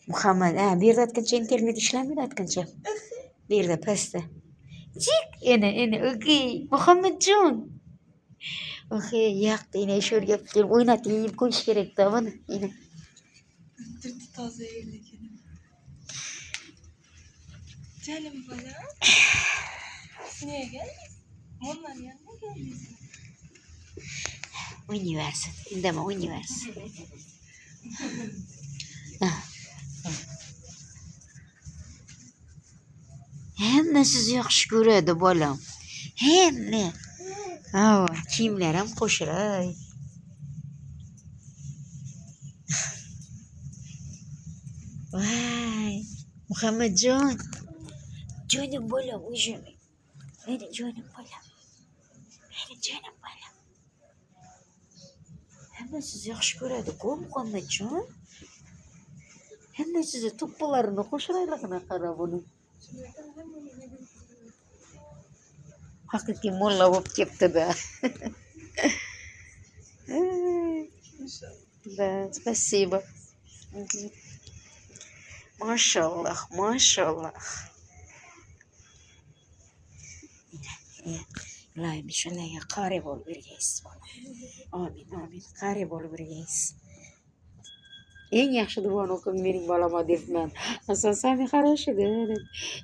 Muhammed, ha, bir yerda aytgancha internet ishlamadi aytgancha. Bu yerda pastda. Chik, ene, o'g'ey, Muhammadjon. O'g'ey, yoqdi, ene sho'rga kelib o'ynatib yeyib qo'yish kerak-da buni, ene. Dirti toza yerlikini. Canım bana. Niye geldin? Onların yanına geldin. Oynaversin, indamay oynaversin. Hamma sizni yaxshi ko'radi bolam. Hamma. Ha, kiyimlar ham qo'shiray. Vay, Muhammadjon. Jonim bolam, o'zim. Meni jonim bolam. Meni jonim bolam. Hamma sizni yaxshi ko'radi-ku, Muhammadjon. Hamma sizni to'ppalarini qo'shirayligini qara buni. Haqiqiy molla bo'lib ketdi-da. Да, спасибо. Maşallah, maşallah. Ilohim shularga qari bo'lib bergaysiz bola. Amin, qari bo'lib bergaysiz. Eng yaxshi duoni o'qib mening bolama debman. Asosan хороший dedi.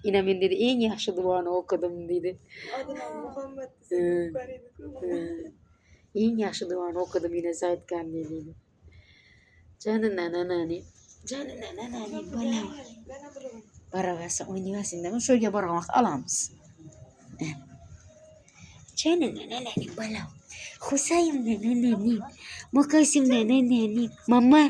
Ina men dedi eng yaxshi duoni o'qidim dedi. Adına Muhammed Eng yaxshi duoni o'qidim ina aytgan dedi. Canım bolam. Baraversin, o'ynayversin dema, sho'rga borgan vaqt olamiz. Canım bolam. Husayn nanani. Muqasim nanani. Mama.